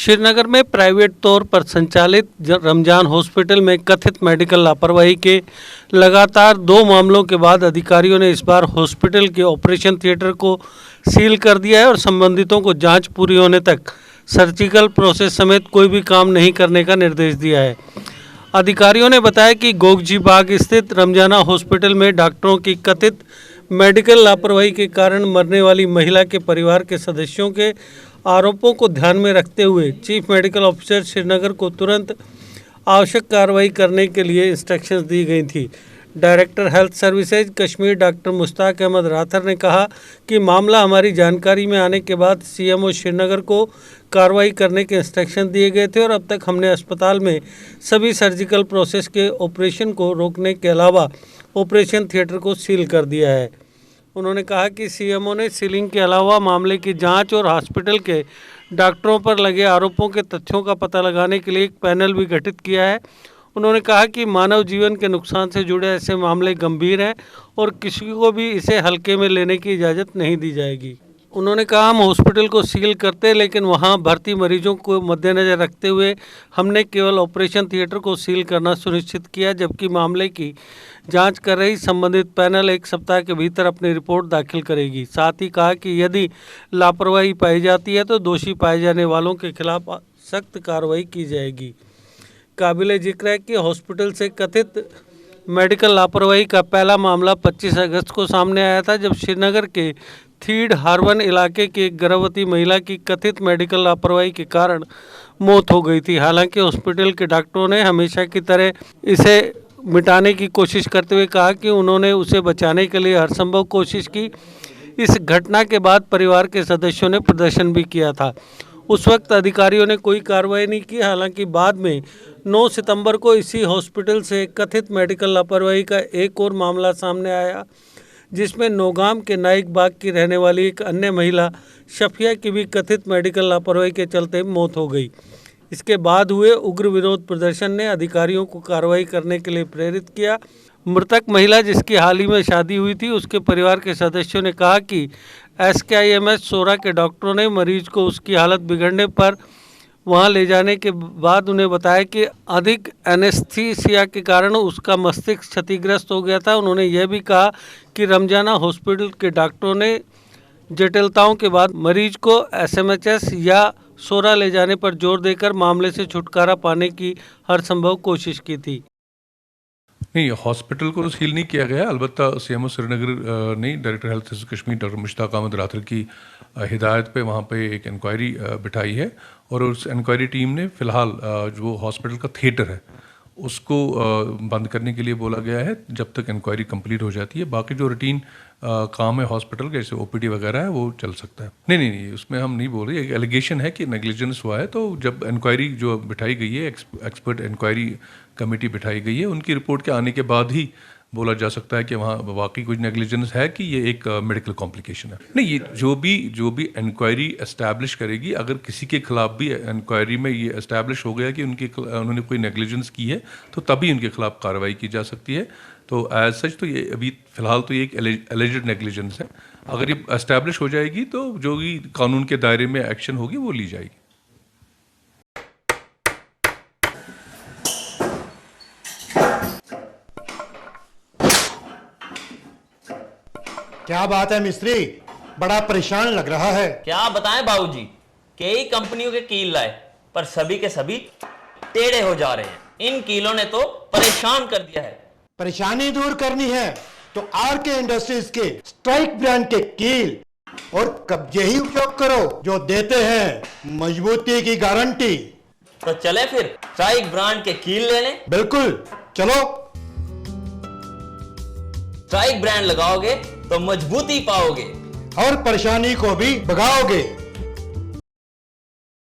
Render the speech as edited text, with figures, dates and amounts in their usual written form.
श्रीनगर में प्राइवेट तौर पर संचालित रमजान हॉस्पिटल में कथित मेडिकल लापरवाही के लगातार 2 मामलों के बाद अधिकारियों ने इस बार हॉस्पिटल के ऑपरेशन थिएटर को सील कर दिया है और संबंधितों को जांच पूरी होने तक सर्जिकल प्रोसेस समेत कोई भी काम नहीं करने का निर्देश दिया है। अधिकारियों ने बताया कि गोगजी बाग स्थित रमजाना हॉस्पिटल में डॉक्टरों की कथित मेडिकल लापरवाही के कारण मरने वाली महिला के परिवार के सदस्यों के आरोपों को ध्यान में रखते हुए चीफ मेडिकल ऑफिसर श्रीनगर को तुरंत आवश्यक कार्रवाई करने के लिए इंस्ट्रक्शंस दी गई थी। Director health services Kashmir doctor Mushtaq Ahmad Rather ने कहा कि मामला हमारी जानकारी में आने के बाद सीएमओ श्रीनगर को कार्रवाई करने के इंस्ट्रक्शन दिए गए थे और अब तक हमने अस्पताल में सभी सर्जिकल प्रोसेस के ऑपरेशन को रोकने के अलावा ऑपरेशन थिएटर को सील कर दिया है। उन्होंने कहा कि सीएमओ ने सीलिंग के अलावा मामले की जांच और हॉस्पिटल के डॉक्टरों पर लगे आरोपों के तथ्यों का पता लगाने के लिए एक पैनल भी गठित किया है। उन्होंने कहा कि मानव जीवन के नुकसान से जुड़े ऐसे मामले गंभीर हैं और किसी को भी इसे हल्के में लेने की इजाज़त नहीं दी जाएगी। उन्होंने कहा हम हॉस्पिटल को सील करते लेकिन वहां भर्ती मरीजों को मद्देनज़र रखते हुए हमने केवल ऑपरेशन थिएटर को सील करना सुनिश्चित किया, जबकि मामले की जांच कर रही संबंधित पैनल 1 सप्ताह के भीतर अपनी रिपोर्ट दाखिल करेगी। साथ ही कहा कि यदि लापरवाही पाई जाती है तो दोषी पाए जाने वालों के खिलाफ सख्त कार्रवाई की जाएगी। काबिले जिक्र है कि हॉस्पिटल से कथित मेडिकल लापरवाही का पहला मामला 25 अगस्त को सामने आया था, जब श्रीनगर के थीड हार्वन इलाके की एक गर्भवती महिला की कथित मेडिकल लापरवाही के कारण मौत हो गई थी। हालांकि हॉस्पिटल के डॉक्टरों ने हमेशा की तरह इसे मिटाने की कोशिश करते हुए कहा कि उन्होंने उसे बचाने के लिए हर संभव कोशिश की। इस घटना के बाद परिवार के सदस्यों ने प्रदर्शन भी किया था। उस वक्त अधिकारियों ने कोई कार्रवाई नहीं की। हालांकि बाद में 9 सितंबर को इसी हॉस्पिटल से कथित मेडिकल लापरवाही का एक और मामला सामने आया, जिसमें नौगाम के नाइक बाग की रहने वाली एक अन्य महिला शफिया की भी कथित मेडिकल लापरवाही के चलते मौत हो गई। इसके बाद हुए उग्र विरोध प्रदर्शन ने अधिकारियों को कार्रवाई करने के लिए प्रेरित किया। मृतक महिला, जिसकी हाल ही में शादी हुई थी, उसके परिवार के सदस्यों ने कहा कि SKIMS सोरा के डॉक्टरों ने मरीज को उसकी हालत बिगड़ने पर वहां ले जाने के बाद उन्हें बताया कि अधिक एनेस्थीसिया के कारण उसका मस्तिष्क क्षतिग्रस्त हो गया था। उन्होंने यह भी कहा कि रमजाना हॉस्पिटल के डॉक्टरों ने जटिलताओं के बाद मरीज को SMHS या सोरा ले जाने पर जोर देकर मामले से छुटकारा पाने की हर संभव कोशिश की थी। नहीं, हॉस्पिटल को तो सील नहीं किया गया। अलबत्ता सीएमओ श्रीनगर ने director health services Kashmir doctor Mushtaq Ahmad Rather की हिदायत पे वहाँ पे एक इंक्वायरी बिठाई है और उस इंक्वायरी टीम ने फ़िलहाल जो हॉस्पिटल का थिएटर है उसको बंद करने के लिए बोला गया है जब तक इंक्वायरी कंप्लीट हो जाती है। बाकी जो रूटीन काम है हॉस्पिटल के, जैसे OPD वगैरह है, वो चल सकता है। नहीं, उसमें हम नहीं बोल रहे। एक एलिगेशन है कि नेग्लिजेंस हुआ है, तो जब इंक्वायरी जो बिठाई गई है, एक्सपर्ट इंक्वायरी कमेटी बिठाई गई है, उनकी रिपोर्ट के आने के बाद ही बोला जा सकता है कि वहाँ वाकई कुछ नेग्लिजेंस है कि ये एक मेडिकल कॉम्प्लिकेशन है। नहीं, ये जो भी इंक्वायरी एस्टैब्लिश करेगी, अगर किसी के खिलाफ भी इंक्वायरी में ये एस्टैब्लिश हो गया कि उन्होंने कोई नेग्लिजेंस की है, तो तभी उनके खिलाफ कार्रवाई की जा सकती है। तो एज सच तो ये अभी फ़िलहाल तो ये एक एलिजेड नेग्लिजेंस है। अगर ये एस्टैब्लिश हो जाएगी तो जो भी कानून के दायरे में एक्शन होगी वो ली जाएगी। क्या बात है मिस्त्री, बड़ा परेशान लग रहा है। क्या बताएं बाबूजी, कई कंपनियों के कील लाए पर सभी के सभी टेढ़े हो जा रहे हैं। इन कीलों ने तो परेशान कर दिया है। परेशानी दूर करनी है तो RK इंडस्ट्रीज के स्ट्राइक ब्रांड के कील और कब्जे ही उपयोग करो, जो देते हैं मजबूती की गारंटी। तो चले फिर स्ट्राइक ब्रांड के कील लेने। बिल्कुल, चलो। स्ट्राइक ब्रांड लगाओगे तो मजबूती पाओगे और परेशानी को भी भगाओगे।